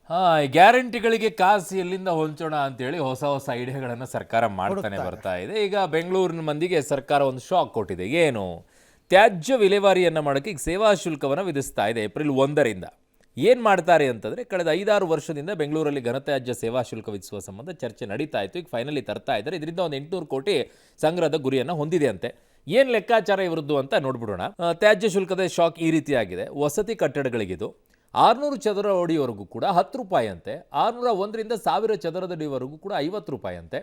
ಈ ಗ್ಯಾರಂಟಿಗಳಿಗೆ ಕಾಸು ಎಲ್ಲಿಂದ ಹೊಂಚೋಣ ಅಂತೇಳಿ ಹೊಸ ಹೊಸ ಐಡಿಯಾಗಳನ್ನು ಸರ್ಕಾರ ಮಾಡ್ತಾನೆ ಬರ್ತಾ ಇದೆ. ಈಗ ಬೆಂಗಳೂರಿನ ಮಂದಿಗೆ ಸರ್ಕಾರ ಒಂದು ಶಾಕ್ ಕೊಟ್ಟಿದೆ. ಏನು? ತ್ಯಾಜ್ಯ ವಿಲೇವಾರಿಯನ್ನು ಮಾಡೋಕ್ಕೆ ಈಗ ಸೇವಾ ಶುಲ್ಕವನ್ನು ವಿಧಿಸ್ತಾ ಇದೆ ಏಪ್ರಿಲ್ 1ರಿಂದ. ಏನು ಮಾಡ್ತಾರೆ ಅಂತಂದರೆ, ಕಳೆದ 5-6 ವರ್ಷದಿಂದ ಬೆಂಗಳೂರಲ್ಲಿ ಘನತ್ಯಾಜ್ಯ ಸೇವಾ ಶುಲ್ಕ ವಿಧಿಸುವ ಸಂಬಂಧ ಚರ್ಚೆ ನಡೀತಾ ಇತ್ತು. ಈಗ ಫೈನಲಿ ತರ್ತಾ ಇದ್ದಾರೆ. ಇದರಿಂದ ಒಂದು 800 ಕೋಟಿ ಸಂಗ್ರಹದ ಗುರಿಯನ್ನು ಹೊಂದಿದೆ ಅಂತೆ. ಏನು ಲೆಕ್ಕಾಚಾರ ಇವರದ್ದು ಅಂತ ನೋಡ್ಬಿಡೋಣ. ತ್ಯಾಜ್ಯ ಶುಲ್ಕದ ಶಾಕ್ ಈ ರೀತಿಯಾಗಿದೆ. ವಸತಿ ಕಟ್ಟಡಗಳಿಗಿದು 600 ಚದರ ಅಡಿವರೆಗೂ ಕೂಡ 10 ರೂಪಾಯಿ ಅಂತೆ. 601ರಿಂದ 1000 ಚದರದ ಅಡಿವರೆಗೂ ಕೂಡ 50 ರೂಪಾಯಿ ಅಂತೆ.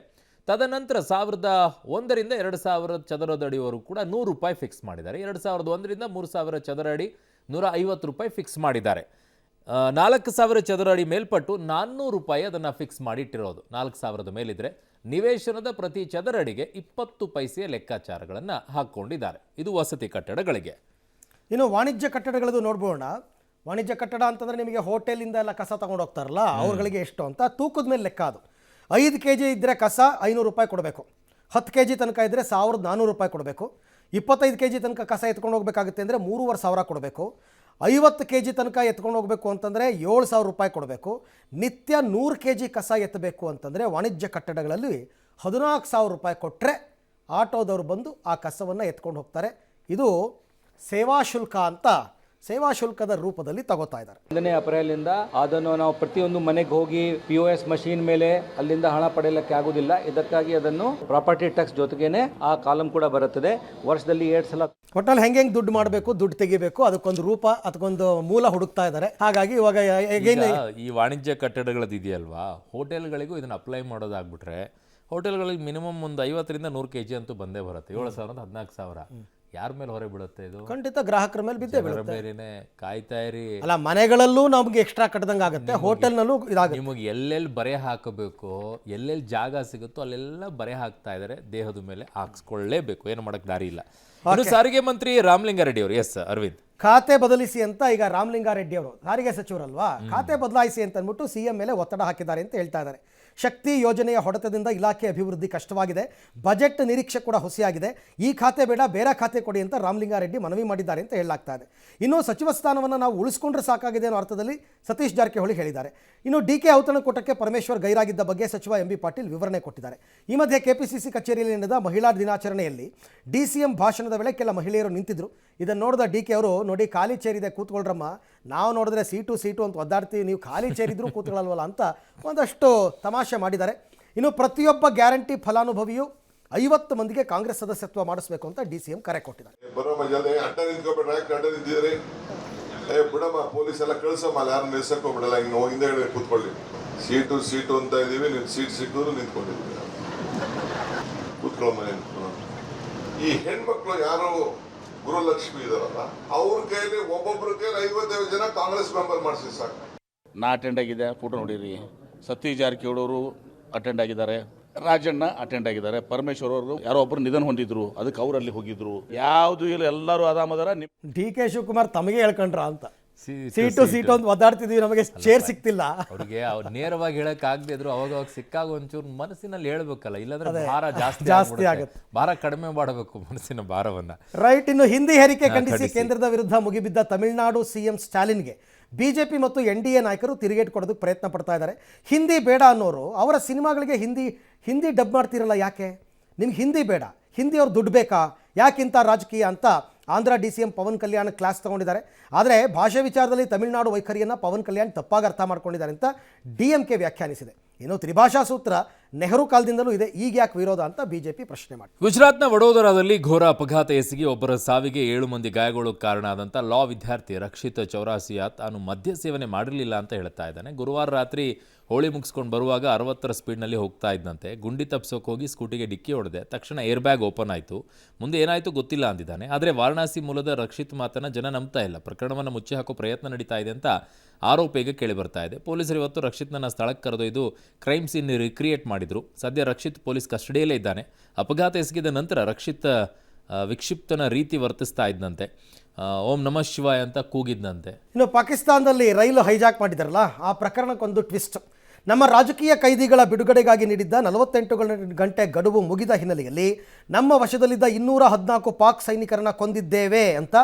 ತದನಂತರ 1001ರಿಂದ 2000 ಚದರದ ಅಡಿವರೆಗೂ ಕೂಡ 100 ರೂಪಾಯಿ ಫಿಕ್ಸ್ ಮಾಡಿದ್ದಾರೆ. 2001ರಿಂದ 3000 ಚದರ ಅಡಿ 150 ರೂಪಾಯಿ ಫಿಕ್ಸ್ ಮಾಡಿದ್ದಾರೆ. 4000 ಚದರ ಅಡಿ ಮೇಲ್ಪಟ್ಟು 400 ರೂಪಾಯಿ ಅದನ್ನು ಫಿಕ್ಸ್ ಮಾಡಿಟ್ಟಿರೋದು. 4000 ಮೇಲಿದ್ರೆ ನಿವೇಶನದ ಪ್ರತಿ ಚದರ ಅಡಿಗೆ 20 ಪೈಸೆಯ ಲೆಕ್ಕಾಚಾರಗಳನ್ನು ಹಾಕ್ಕೊಂಡಿದ್ದಾರೆ. ಇದು ವಸತಿ ಕಟ್ಟಡಗಳಿಗೆ. ಇನ್ನು ವಾಣಿಜ್ಯ ಕಟ್ಟಡಗಳದ್ದು ನೋಡ್ಬೋಣ. ವಾಣಿಜ್ಯ ಕಟ್ಟಡ ಅಂತಂದರೆ ನಿಮಗೆ ಹೋಟೆಲಿಂದ ಎಲ್ಲ ಕಸ ತೊಗೊಂಡು ಹೋಗ್ತಾರಲ್ಲ, ಅವ್ರಗಳಿಗೆ ಎಷ್ಟು ಅಂತ ತೂಕದ ಮೇಲೆ ಲೆಕ್ಕ. ಅದು 5 kg ಇದ್ದರೆ ಕಸ 500 ರೂಪಾಯಿ ಕೊಡಬೇಕು. 10 kg ತನಕ ಇದ್ದರೆ 1400 ರೂಪಾಯಿ ಕೊಡಬೇಕು. 25 kg ತನಕ ಕಸ ಎತ್ಕೊಂಡು ಹೋಗಬೇಕಾಗುತ್ತೆ ಅಂದರೆ 3500 ಕೊಡಬೇಕು. 50 kg ತನಕ ಎತ್ಕೊಂಡು ಹೋಗಬೇಕು ಅಂತಂದರೆ 7000 ರೂಪಾಯಿ ಕೊಡಬೇಕು. ನಿತ್ಯ 100 kg ಕಸ ಎತ್ತಬೇಕು ಅಂತಂದರೆ ವಾಣಿಜ್ಯ ಕಟ್ಟಡಗಳಲ್ಲಿ 14,000 ರೂಪಾಯಿ ಕೊಟ್ಟರೆ ಆಟೋದವರು ಬಂದು ಆ ಕಸವನ್ನು ಎತ್ಕೊಂಡು ಹೋಗ್ತಾರೆ. ಇದು ಸೇವಾ ಶುಲ್ಕ ಅಂತ ಸೇವಾ ಶುಲ್ಕದ ರೂಪದಲ್ಲಿ ತಗೋತಾ ಇದ್ದಾರೆ. 1ನೇ ಏಪ್ರಿಲಿಂದ ಅದನ್ನು ನಾವು ಪ್ರತಿಯೊಂದು ಮನೆಗೆ ಹೋಗಿ POS ಮಷೀನ್ ಮೇಲೆ ಅಲ್ಲಿಂದ ಹಣ ಪಡೆಯಲಿಕ್ಕೆ ಆಗುವುದಿಲ್ಲ. ಇದಕ್ಕಾಗಿ ಅದನ್ನು ಪ್ರಾಪರ್ಟಿ ಟ್ಯಾಕ್ಸ್ ಜೊತೆಗೇನೆ ಆ ಕಾಲಮ್ ಕೂಡ ಬರುತ್ತದೆ. ವರ್ಷದಲ್ಲಿ 2 ಸಲ ಒಟ್ಟಲ್ಲಿ ಹೆಂಗೆ ದುಡ್ಡು ಮಾಡಬೇಕು, ದುಡ್ಡು ತೆಗಿಬೇಕು, ಅದಕ್ಕೊಂದು ರೂಪ, ಅದಕ್ಕೊಂದು ಮೂಲ ಹುಡುಕ್ತಾ ಇದ್ದಾರೆ. ಹಾಗಾಗಿ ಇವಾಗ ಈ ವಾಣಿಜ್ಯ ಕಟ್ಟಡಗಳದ್ದು ಇದೆಯಲ್ವಾ, ಹೋಟೆಲ್ಗಳಿಗೂ ಇದನ್ನು ಅಪ್ಲೈ ಮಾಡೋದಾಗ್ಬಿಟ್ರೆ ಹೋಟೆಲ್ಗಳಿಗೆ ಮಿನಿಮಮ್ ಒಂದು 50ರಿಂದ 100 kg ಅಂತೂ ಬಂದೇ ಬರುತ್ತೆ. 7,000 14,000 ಯಾರ ಮೇಲೆ ಹೊರೆ ಬೀಳುತ್ತೆ? ಇದು ಖಂಡಿತ ಗ್ರಾಹಕರ ಮೇಲೆ ಬಿದ್ದೇ ಬೀಳುತ್ತೆ. ಬೇರೆನೆ ಕಾಯ್ತಾ ಇರಿ. ಅಲ್ಲ, ಮನೆಗಳಲ್ಲೂ ನಮ್ಗೆ ಎಕ್ಸ್ಟ್ರಾ ಕಟ್ಟದಂಗೆ ಆಗುತ್ತೆ, ಹೋಟೆಲ್ನಲ್ಲೂ ಇದಾಗುತ್ತೆ. ನಿಮಗೆ ಎಲ್ಲೆಲ್ಲಿ ಬರೆ ಹಾಕಬೇಕು, ಎಲ್ಲೆಲ್ಲಿ ಜಾಗ ಸಿಗುತ್ತೋ ಅಲ್ಲೆಲ್ಲ ಬರೆ ಹಾಕ್ತಾ ಇದ್ದಾರೆ. ದೇಹದ ಮೇಲೆ ಹಾಕ್ಸ್ಕೊಳ್ಳೇಬೇಕು, ಏನು ಮಾಡಕ್ ದಾರಿ ಇಲ್ಲ. ಇನ್ನು ಸಾರಿಗೆ ಮಂತ್ರಿ ರಾಮಲಿಂಗಾರೆಡ್ಡಿ ಅವರು, ಎಸ್ ಅರವಿಂದ್, ಖಾತೆ ಬದಲಿಸಿ ಅಂತ ಈಗ ರಾಮಲಿಂಗಾರೆಡ್ಡಿ ಅವರು ಸಾರಿಗೆ ಸಚಿವರಲ್ವಾ, ಖಾತೆ ಬದಲಾಯಿಸಿ ಅಂತ ಅಂದ್ಬಿಟ್ಟು CM ಮೇಲೆ ಒತ್ತಡ ಹಾಕಿದ್ದಾರೆ ಅಂತ ಹೇಳ್ತಾ ಇದ್ದಾರೆ. ಶಕ್ತಿ ಯೋಜನೆಯ ಹೊಡೆತದಿಂದ ಇಲಾಖೆ ಅಭಿವೃದ್ಧಿ ಕಷ್ಟವಾಗಿದೆ, ಬಜೆಟ್ ನಿರೀಕ್ಷೆ ಕೂಡ ಹುಸಿಯಾಗಿದೆ, ಈ ಖಾತೆ ಬೇಡ ಬೇರೆ ಖಾತೆ ಕೊಡಿ ಅಂತ ರಾಮಲಿಂಗಾರೆಡ್ಡಿ ಮನವಿ ಮಾಡಿದ್ದಾರೆ ಅಂತ ಹೇಳಲಾಗ್ತಾ ಇದೆ. ಇನ್ನು ಸಚಿವ ಸ್ಥಾನವನ್ನು ನಾವು ಉಳಿಸ್ಕೊಂಡ್ರೆ ಸಾಕಾಗಿದೆ ಅನ್ನೋ ಅರ್ಥದಲ್ಲಿ ಸತೀಶ್ ಜಾರಕಿಹೊಳಿ ಹೇಳಿದ್ದಾರೆ. ಇನ್ನು DK ಔತಣಕೂಟಕ್ಕೆ ಪರಮೇಶ್ವರ್ ಗೈರಾಗಿದ್ದ ಬಗ್ಗೆ ಸಚಿವ MB ಪಾಟೀಲ್ ವಿವರಣೆ ಕೊಟ್ಟಿದ್ದಾರೆ. ಈ ಮಧ್ಯೆ KPCC ಕಚೇರಿಯಲ್ಲಿ ನಡೆದ ಮಹಿಳಾ ದಿನಾಚರಣೆಯಲ್ಲಿ DCM ಭಾಷಣದ ವೇಳೆ ಕೆಲ ಮಹಿಳೆಯರು ನಿಂತಿದ್ರು. ಇದನ್ನು ನೋಡಿದ DK ಅವರು, ನೋಡಿ ಖಾಲಿ ಚೇರ್ ಇದೆ ಕೂತ್ಕೊಳ್ರಮ್ಮ, ನಾವು ನೋಡಿದ್ರೆ ಸೀಟು ಅಂತ ಒದ್ದಾಡ್ತೀವಿ, ನೀವು ಖಾಲಿ ಚೇರಿದ್ರೂ ಕೂತ್ಕೊಳ್ಳಲ್ವಲ್ಲ ಅಂತ ಒಂದಷ್ಟು ತಮಾಷೆ ಮಾಡಿದ್ದಾರೆ. ಇನ್ನು ಪ್ರತಿಯೊಬ್ಬ ಗ್ಯಾರಂಟಿ ಫಲಾನುಭವಿಯು 50 ಮಂದಿಗೆ ಕಾಂಗ್ರೆಸ್ ಸದಸ್ಯತ್ವ ಮಾಡಿಸಬೇಕು ಅಂತ DCM ಕರೆ ಕೊಟ್ಟಿದ್ದಾರೆ. ಬಿಡಮ್ಮ, ಪೊಲೀಸ್ ಎಲ್ಲ ಕಳ್ಸಮ್ಮ, ಯಾರು ನಿಲ್ಸಕ್ ಹೋಗ್ಬಿಡಲ್ಲ, ಹಿಂಗೆ ಹಿಂದೆ ಕೂತ್ಕೊಳ್ಳಿ, ಸೀಟು ಅಂತ ಇದೀವಿ, ನೀವು ಸೀಟ್ ಸಿಕ್ಕಿದ್ರು ನಿಂತ್ಕೊಂಡಿದ್ದೀವಿ, ಕೂತ್ಕೊಳ್ಳೋ. ಈ ಹೆಣ್ಮಕ್ಳು ಯಾರು ಗೃಹಲಕ್ಷ್ಮಿ ಇದಾರಲ್ಲ, ಅವ್ರ ಕೈಯಲ್ಲಿ ಒಬ್ಬೊಬ್ಬರ ಕೈಯಲ್ಲಿ 55 ಜನ ಕಾಂಗ್ರೆಸ್ ಮೆಂಬರ್ ಮಾಡಿಸಿ ಸಾಕು. ನಾ ಅಟೆಂಡ್ ಆಗಿದೆ, ಫೋಟೋ ನೋಡಿರಿ. ಸತೀಶ್ ಜಾರಕಿಹೊಳಿ ಅವರು ಅಟೆಂಡ್ ಆಗಿದ್ದಾರೆ, ರಾಜಣ್ಣ ಅಟೆಂಡ್ ಆಗಿದ್ದಾರೆ, ಪರಮೇಶ್ವರ್ ಅವರು ಯಾರೋ ಒಬ್ಬರು ನಿಧನ ಹೊಂದಿದ್ರು, ಅದಕ್ಕೆ ಅವರಲ್ಲಿ ಹೋಗಿದ್ರು. ಯಾವುದು ಇಲ್ಲ, ಎಲ್ಲರೂ ಆರಾಮದಾರ. DK ಶಿವಕುಮಾರ್ ತಮಗೆ ಹೇಳ್ಕೊಂಡ್ರ ಅಂತ ಸೀಟು ಅಂತ ಒದ್ದಾಡ್ತಿದ್ವಿ, ನಮಗೆ ಚೇರ್ ಸಿಕ್ತಿಲ್ಲ. ಅವ್ರಿಗೆ ಅವ್ರು ನೇರವಾಗಿ ಹೇಳಕ್ ಆಗದೆ ಇದ್ರು ಅವಾಗ ಸಿಕ್ಕಾಗ ಒಂಚೂರು ಮನಸ್ಸಿನಲ್ಲಿ ಹೇಳ್ಬೇಕಲ್ಲ, ಇಲ್ಲಾಂದ್ರೆ ಭಾರ ಜಾಸ್ತಿ ಆಗುತ್ತೆ. ಭಾರ ಕಡಿಮೆ ಮಾಡಬೇಕು ಮನಸ್ಸಿನ ಭಾರವನ್ನ. ರೈಟ್. ಇನ್ನು ಹಿಂದಿ ಹೇರಿಕೆ ಖಂಡಿಸಿ ಕೇಂದ್ರದ ವಿರುದ್ಧ ಮುಗಿಬಿದ್ದ ತಮಿಳುನಾಡು CM ಸ್ಟಾಲಿನ್ಗೆ BJP ಮತ್ತು NDA ನಾಯಕರು ತಿರುಗೇಟು ಕೊಡೋದಕ್ಕೆ ಪ್ರಯತ್ನ ಪಡ್ತಾ ಇದ್ದಾರೆ. ಹಿಂದಿ ಬೇಡ ಅನ್ನೋರು ಅವರ ಸಿನಿಮಾಗಳಿಗೆ ಹಿಂದಿ ಡಬ್ ಮಾಡ್ತಿರಲ್ಲ, ಯಾಕೆ? ನಿಮ್ಗೆ ಹಿಂದಿ ಬೇಡ, ಹಿಂದಿ ಅವ್ರು ದುಡ್ಡು ಬೇಕಾ, ಯಾಕಿಂತ ರಾಜಕೀಯ ಅಂತ ಆಂಧ್ರ DCM ಪವನ್ ಕಲ್ಯಾಣ್ ಕ್ಲಾಸ್ ತಗೊಂಡಿದ್ದಾರೆ. ಆದರೆ ಭಾಷೆ ವಿಚಾರದಲ್ಲಿ ತಮಿಳುನಾಡು ವೈಖರಿಯನ್ನು ಪವನ್ ಕಲ್ಯಾಣ್ ತಪ್ಪಾಗಿ ಅರ್ಥ ಮಾಡ್ಕೊಂಡಿದ್ದಾರೆ ಅಂತ DMK ವ್ಯಾಖ್ಯಾನಿಸಿದೆ. ಇನ್ನು ತ್ರಿಭಾಷಾ ಸೂತ್ರ ನೆಹರು ಕಾಲದಿಂದಲೂ ಇದೆ, ಈಗ ಯಾಕೆ ವಿರೋಧ ಅಂತ BJP ಪ್ರಶ್ನೆ ಮಾಡಿ. ಗುಜರಾತ್ನ ವಡೋದರಾದಲ್ಲಿ ಘೋರ ಅಪಘಾತ ಎಸಗಿ ಒಬ್ಬರ ಸಾವಿಗೆ 7 ಮಂದಿ ಗಾಯಗೊಳ್ಳೋಕೆ ಕಾರಣ ಆದಂಥ ಲಾ ವಿದ್ಯಾರ್ಥಿ ರಕ್ಷಿತ್ ಚೌರಾಸಿಯಾ ತಾನು ಮದ್ಯ ಸೇವನೆ ಮಾಡಿರಲಿಲ್ಲ ಅಂತ ಹೇಳ್ತಾ ಇದ್ದಾನೆ. ಗುರುವಾರ ರಾತ್ರಿ ಹೋಳಿ ಮುಗಿಸ್ಕೊಂಡು ಬರುವಾಗ 60ರ ಸ್ಪೀಡ್ನಲ್ಲಿ ಹೋಗ್ತಾ ಇದ್ದಂತೆ ಗುಂಡಿ ತಪ್ಪಿಸೋಕೆ ಹೋಗಿ ಸ್ಕೂಟಿಗೆ ಡಿಕ್ಕಿ ಹೊಡೆದೆ. ತಕ್ಷಣ ಏರ್ ಬ್ಯಾಗ್ ಓಪನ್ ಆಯಿತು. ಮುಂದೆ ಏನಾಯಿತು ಗೊತ್ತಿಲ್ಲ ಅಂದಿದ್ದಾನೆ. ಆದರೆ ವಾರಣಾಸಿ ಮೂಲದ ರಕ್ಷಿತ್ ಮಾತನ್ನು ಜನ ನಂಬ್ತಾ ಇಲ್ಲ. ಪ್ರಕರಣವನ್ನು ಮುಚ್ಚಿ ಹಾಕೋ ಪ್ರಯತ್ನ ನಡೀತಾ ಇದೆ ಅಂತ ಆರೋಪ ಈಗ ಕೇಳಿ ಬರ್ತಾ ಇದೆ. ಪೊಲೀಸರು ಇವತ್ತು ರಕ್ಷಿತ್ನನ್ನು ಸ್ಥಳಕ್ಕೆ ಕರೆದೊಯ್ದು ಕ್ರೈಮ್ ಸೀನ್ ರಿಕ್ರಿಯೇಟ್ ಮಾಡಿದ್ರು. ಸದ್ಯ ರಕ್ಷಿತ್ ಪೊಲೀಸ್ ಕಸ್ಟಡಿಯಲ್ಲೇ ಇದ್ದಾನೆ. ಅಪಘಾತ ಎಸಗಿದ ನಂತರ ರಕ್ಷಿತ್ ವಿಕ್ಷಿಪ್ತನ ರೀತಿ ವರ್ತಿಸ್ತಾ ಇದ್ದಂತೆ. ಓಂ ನಮಃ ಶಿವಾಯ ಅಂತ ಕೂಗಿದ್ದಂತೆ. ಇನ್ನು ಪಾಕಿಸ್ತಾನದಲ್ಲಿ ರೈಲು ಹೈಜಾಕ್ ಮಾಡಿದಾರಲ್ಲ, ಆ ಪ್ರಕರಣಕ್ಕೊಂದು ಟ್ವಿಸ್ಟ್. ನಮ್ಮ ರಾಜಕೀಯ ಕೈದಿಗಳ ಬಿಡುಗಡೆಗಾಗಿ ನೀಡಿದ್ದ 48 ಗಂಟೆ ಗಡುವು ಮುಗಿದ ಹಿನ್ನೆಲೆಯಲ್ಲಿ ನಮ್ಮ ವಶದಲ್ಲಿದ್ದ 214 ಪಾಕ್ ಸೈನಿಕರನ್ನ ಕೊಂದಿದ್ದೇವೆ ಅಂತ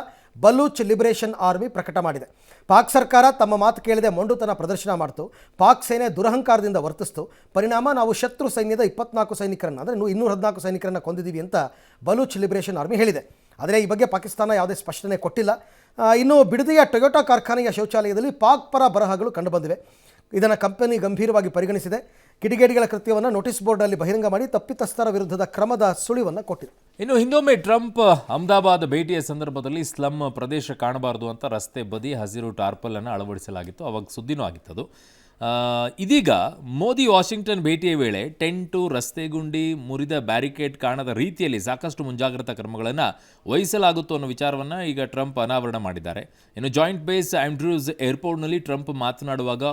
ಬಲೂಚ್ ಲಿಬರೇಷನ್ ಆರ್ಮಿ ಪ್ರಕಟ ಮಾಡಿದೆ. ಪಾಕ್ ಸರ್ಕಾರ ತಮ್ಮ ಮಾತು ಕೇಳದೆ ಮೊಂಡುತನ ಪ್ರದರ್ಶನ ಮಾಡ್ತು. ಪಾಕ್ ಸೇನೆ ದುರಹಂಕಾರದಿಂದ ವರ್ತಿಸ್ತು. ಪರಿಣಾಮ ನಾವು ಶತ್ರು ಸೈನ್ಯದ 24 ಸೈನಿಕರನ್ನು ಅಂದರೆ 214 ಸೈನಿಕರನ್ನು ಕೊಂದಿದ್ದೀವಿ ಅಂತ ಬಲೂಚ್ ಲಿಬರೇಷನ್ ಆರ್ಮಿ ಹೇಳಿದೆ. ಆದರೆ ಈ ಬಗ್ಗೆ ಪಾಕಿಸ್ತಾನ ಯಾವುದೇ ಸ್ಪಷ್ಟನೆ ಕೊಟ್ಟಿಲ್ಲ. ಇನ್ನು ಬಿಡದಿಯ ಟೊಯೋಟಾ ಕಾರ್ಖಾನೆಯ ಶೌಚಾಲಯದಲ್ಲಿ ಪಾಕ್ ಪರ ಬರಹಗಳು ಕಂಡುಬಂದಿವೆ. ಇದನ್ನು ಕಂಪನಿ ಗಂಭೀರವಾಗಿ ಪರಿಗಣಿಸಿದೆ. ಕಿಡಿಗೇಡಿಗಳ ಕೃತ್ಯವನ್ನು ನೋಟಿಸ್ ಬೋರ್ಡ್ನಲ್ಲಿ ಬಹಿರಂಗ ಮಾಡಿ ತಪ್ಪಿತಸ್ಥರ ವಿರುದ್ಧದ ಕ್ರಮದ ಸುಳಿವನ್ನು ಕೊಟ್ಟಿದೆ. ಇನ್ನು ಹಿಂದೊಮ್ಮೆ ಟ್ರಂಪ್ ಅಹಮದಾಬಾದ್ ಭೇಟಿಯ ಸಂದರ್ಭದಲ್ಲಿ ಸ್ಲಮ್ ಪ್ರದೇಶ ಕಾಣಬಾರದು ಅಂತ ರಸ್ತೆ ಬದಿ ಹಸಿರು ಟಾರ್ಪಲ್ ಅನ್ನು ಅಳವಡಿಸಲಾಗಿತ್ತು. ಅವಾಗ ಸುದ್ದಿನೂ ಆಗಿತ್ತದು. ಇದೀಗ ಮೋದಿ ವಾಷಿಂಗ್ಟನ್ ಭೇಟಿಯ ವೇಳೆ ಟೆಂಟು, ರಸ್ತೆ ಗುಂಡಿ, ಮುರಿದ ಬ್ಯಾರಿಕೇಡ್ ಕಾಣದ ರೀತಿಯಲ್ಲಿ ಸಾಕಷ್ಟು ಮುಂಜಾಗ್ರತಾ ಕ್ರಮಗಳನ್ನು ವಹಿಸಲಾಗುತ್ತೋ ಅನ್ನೋ ವಿಚಾರವನ್ನು ಈಗ ಟ್ರಂಪ್ ಅನಾವರಣ ಮಾಡಿದ್ದಾರೆ. ಇನ್ನು ಜಾಯಿಂಟ್ ಬೇಸ್ ಆಂಡ್ರ್ಯೂಸ್ ಏರ್ಪೋರ್ಟ್ನಲ್ಲಿ ಟ್ರಂಪ್ ಮಾತನಾಡುವಾಗ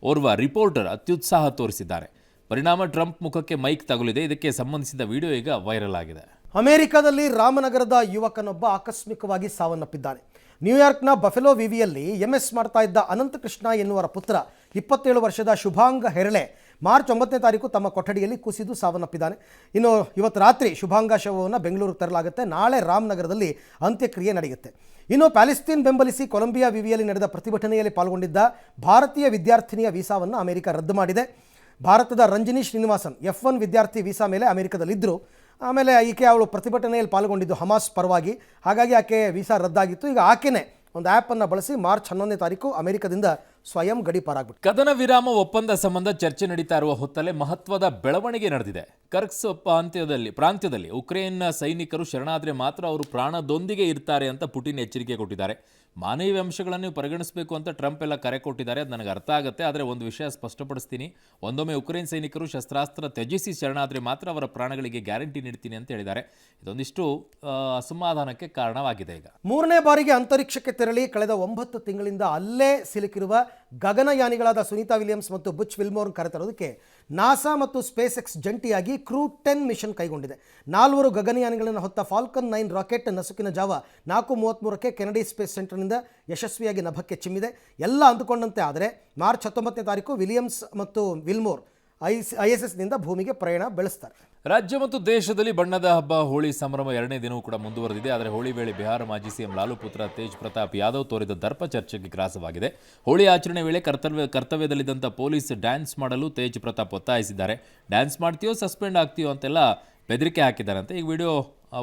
ಓರ್ವ ರಿಪೋರ್ಟರ್ ಅತ್ಯುತ್ಸಾಹ ತೋರಿಸಿದ್ದಾರೆ. ಪರಿಣಾಮ ಟ್ರಂಪ್ ಮುಖಕ್ಕೆ ಮೈಕ್ ತಗುಲಿದೆ. ಇದಕ್ಕೆ ಸಂಬಂಧಿಸಿದ ವಿಡಿಯೋ ಈಗ ವೈರಲ್ ಆಗಿದೆ. ಅಮೆರಿಕದಲ್ಲಿ ರಾಮನಗರದ ಯುವಕನೊಬ್ಬ ಆಕಸ್ಮಿಕವಾಗಿ ಸಾವನ್ನಪ್ಪಿದ್ದಾನೆ. ನ್ಯೂಯಾರ್ಕ್ನ ಬಫೆಲೋ ವಿವಿಯಲ್ಲಿ MS ಮಾಡ್ತಾ ಇದ್ದ ಅನಂತಕೃಷ್ಣ ಎನ್ನುವರ ಪುತ್ರ 27 ವರ್ಷದ ಶುಭಾಂಗ ಹೆರಳೆ ಮಾರ್ಚ್ 9ನೇ ತಾರೀಕು ತಮ್ಮ ಕೊಠಡಿಯಲ್ಲಿ ಕುಸಿದು ಸಾವನ್ನಪ್ಪಿದ್ದಾನೆ. ಇನ್ನು ಇವತ್ತು ರಾತ್ರಿ ಶುಭಾಂಗ ಶವವನ್ನು ಬೆಂಗಳೂರಿಗೆ ತರಲಾಗುತ್ತೆ. ನಾಳೆ ರಾಮನಗರದಲ್ಲಿ ಅಂತ್ಯಕ್ರಿಯೆ ನಡೆಯುತ್ತೆ. ಇನ್ನು ಪ್ಯಾಲೆಸ್ತೀನ್ ಬೆಂಬಲಿಸಿ ಕೊಲಂಬಿಯಾ ವಿವಿಯಲ್ಲಿ ನಡೆದ ಪ್ರತಿಭಟನೆಯಲ್ಲಿ ಪಾಲ್ಗೊಂಡಿದ್ದ ಭಾರತೀಯ ವಿದ್ಯಾರ್ಥಿನಿಯ ವೀಸಾವನ್ನು ಅಮೆರಿಕ ರದ್ದು ಮಾಡಿದೆ. ಭಾರತದ ರಂಜನಿ ಶ್ರೀನಿವಾಸನ್ F1 ವಿದ್ಯಾರ್ಥಿ ವೀಸಾ ಮೇಲೆ ಅಮೆರಿಕದಲ್ಲಿದ್ದರು. ಆಮೇಲೆ ಅವಳು ಪ್ರತಿಭಟನೆಯಲ್ಲಿ ಪಾಲ್ಗೊಂಡಿದ್ದು ಹಮಾಸ್ ಪರವಾಗಿ. ಹಾಗಾಗಿ ಆಕೆ ವೀಸಾ ರದ್ದಾಗಿತ್ತು. ಈಗ ಆಕೆನೇ ಒಂದು ಆ್ಯಪನ್ನು ಬಳಸಿ ಮಾರ್ಚ್ 11ನೇ ತಾರೀಕು ಅಮೆರಿಕದಿಂದ ಸ್ವಯಂ ಗಡೀಪಾರಾಗ್ಬಿಟ್ಟು. ಕದನ ವಿರಾಮ ಒಪ್ಪಂದ ಸಂಬಂಧ ಚರ್ಚೆ ನಡೀತಾ ಇರುವ ಹೊತ್ತಲ್ಲೇ ಮಹತ್ವದ ಬೆಳವಣಿಗೆ ನಡೆದಿದೆ. ಕರ್ಕ್ಸ್ ಪ್ರಾಂತ್ಯದಲ್ಲಿ ಉಕ್ರೇನ್ನ ಸೈನಿಕರು ಶರಣಾದರೆ ಮಾತ್ರ ಅವರು ಪ್ರಾಣದೊಂದಿಗೆ ಇರ್ತಾರೆ ಅಂತ ಪುಟಿನ್ ಎಚ್ಚರಿಕೆ ಕೊಟ್ಟಿದ್ದಾರೆ. ಮಾನವೀಯ ಅಂಶಗಳನ್ನು ಪರಿಗಣಿಸಬೇಕು ಅಂತ ಟ್ರಂಪ್ ಎಲ್ಲ ಕರೆ ಕೊಟ್ಟಿದ್ದಾರೆ. ಅದು ನನಗೆ ಅರ್ಥ ಆಗುತ್ತೆ. ಆದರೆ ಒಂದು ವಿಷಯ ಸ್ಪಷ್ಟಪಡಿಸ್ತೀನಿ, ಒಂದೊಮ್ಮೆ ಉಕ್ರೇನ್ ಸೈನಿಕರು ಶಸ್ತ್ರಾಸ್ತ್ರ ತ್ಯಜಿಸಿ ಶರಣಾದರೆ ಮಾತ್ರ ಅವರ ಪ್ರಾಣಗಳಿಗೆ ಗ್ಯಾರಂಟಿ ನೀಡ್ತೀನಿ ಅಂತ ಹೇಳಿದ್ದಾರೆ. ಇದೊಂದಿಷ್ಟು ಅಸಮಾಧಾನಕ್ಕೆ ಕಾರಣವಾಗಿದೆ. ಈಗ 3ನೇ ಬಾರಿಗೆ ಅಂತರಿಕ್ಷಕ್ಕೆ ತೆರಳಿ ಕಳೆದ 9 ತಿಂಗಳಿಂದ ಅಲ್ಲೇ ಸಿಲುಕಿರುವ ಗಗನಯಾನಿಗಳಾದ ಸುನೀತಾ ವಿಲಿಯಮ್ಸ್ ಮತ್ತು ಬುಚ್ ವಿಲ್ಮೋರ್ ಕರೆತರೋದಕ್ಕೆ ನಾಸಾ ಮತ್ತು ಸ್ಪೇಸ್ ಎಕ್ಸ್ ಜಂಟಿಯಾಗಿ ಕ್ರೂ 10 ಮಿಷನ್ ಕೈಗೊಂಡಿದೆ. 4 ಗಗನಯಾನಿಗಳನ್ನು ಹೊತ್ತ ಫಾಲ್ಕನ್ 9 ರಾಕೆಟ್ ನಸುಕಿನ ಜಾವ 4:33ಕ್ಕೆ ಕೆನಡಿ ಸ್ಪೇಸ್ ಸೆಂಟರ್ನಿಂದ ಯಶಸ್ವಿಯಾಗಿ ನಭಕ್ಕೆ ಚಿಮ್ಮಿದೆ. ಎಲ್ಲ ಅಂದುಕೊಂಡಂತೆ ಆದರೆ ಮಾರ್ಚ್ 19ನೇ ತಾರೀಕು ವಿಲಿಯಮ್ಸ್ ಮತ್ತು ವಿಲ್ಮೋರ್ ISSನಿಂದ ಭೂಮಿಗೆ ಪ್ರಯಾಣ ಬೆಳೆಸ್ತಾರೆ. ರಾಜ್ಯ ಮತ್ತು ದೇಶದಲ್ಲಿ ಬಣ್ಣದ ಹಬ್ಬ ಹೋಳಿ ಸಂಭ್ರಮ 2ನೇ ದಿನವೂ ಕೂಡ ಮುಂದುವರೆದಿದೆ. ಆದರೆ ಹೋಳಿ ವೇಳೆ ಬಿಹಾರ ಮಾಜಿ CM ಲಾಲು ಪುತ್ರ ತೇಜ್ ಪ್ರತಾಪ್ ಯಾದವ್ ತೋರಿದ ದರ್ಪ ಚರ್ಚೆಗೆ ಗ್ರಾಸವಾಗಿದೆ. ಹೋಳಿ ಆಚರಣೆ ವೇಳೆ ಕರ್ತವ್ಯದಲ್ಲಿದ್ದಂಥ ಪೊಲೀಸ್ ಡ್ಯಾನ್ಸ್ ಮಾಡಲು ತೇಜ್ ಪ್ರತಾಪ್ ಒತ್ತಾಯಿಸಿದ್ದಾರೆ. ಡ್ಯಾನ್ಸ್ ಮಾಡ್ತೀಯೋ ಸಸ್ಪೆಂಡ್ ಆಗ್ತೀಯೋ ಅಂತೆಲ್ಲ ಬೆದರಿಕೆ ಹಾಕಿದ್ದಾರಂತೆ. ಈ ವಿಡಿಯೋ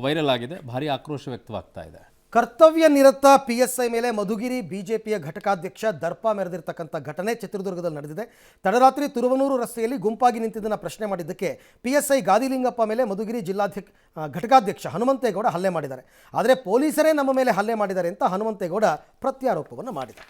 ವೈರಲ್ ಆಗಿದೆ. ಭಾರಿ ಆಕ್ರೋಶ ವ್ಯಕ್ತವಾಗ್ತಾ ಇದೆ. ಕರ್ತವ್ಯ ನಿರತ PSI ಮೇಲೆ ಮಧುಗಿರಿ ಬಿಜೆಪಿಯ ಘಟಕಾಧ್ಯಕ್ಷ ದರ್ಪ ಮೆರೆದಿರ್ತಕ್ಕಂಥ ಘಟನೆ ಚಿತ್ರದುರ್ಗದಲ್ಲಿ ನಡೆದಿದೆ. ತಡರಾತ್ರಿ ತುರುವನೂರು ರಸ್ತೆಯಲ್ಲಿ ಗುಂಪಾಗಿ ನಿಂತಿದ್ದನ್ನು ಪ್ರಶ್ನೆ ಮಾಡಿದ್ದಕ್ಕೆ PSI ಗಾದಿಲಿಂಗಪ್ಪ ಮೇಲೆ ಮಧುಗಿರಿ ಘಟಕಾಧ್ಯಕ್ಷ ಹನುಮಂತೇಗೌಡ ಹಲ್ಲೆ ಮಾಡಿದ್ದಾರೆ. ಆದರೆ ಪೊಲೀಸರೇ ನಮ್ಮ ಮೇಲೆ ಹಲ್ಲೆ ಮಾಡಿದ್ದಾರೆ ಅಂತ ಹನುಮಂತೇಗೌಡ ಪ್ರತ್ಯಾರೋಪವನ್ನು ಮಾಡಿದ್ದಾರೆ.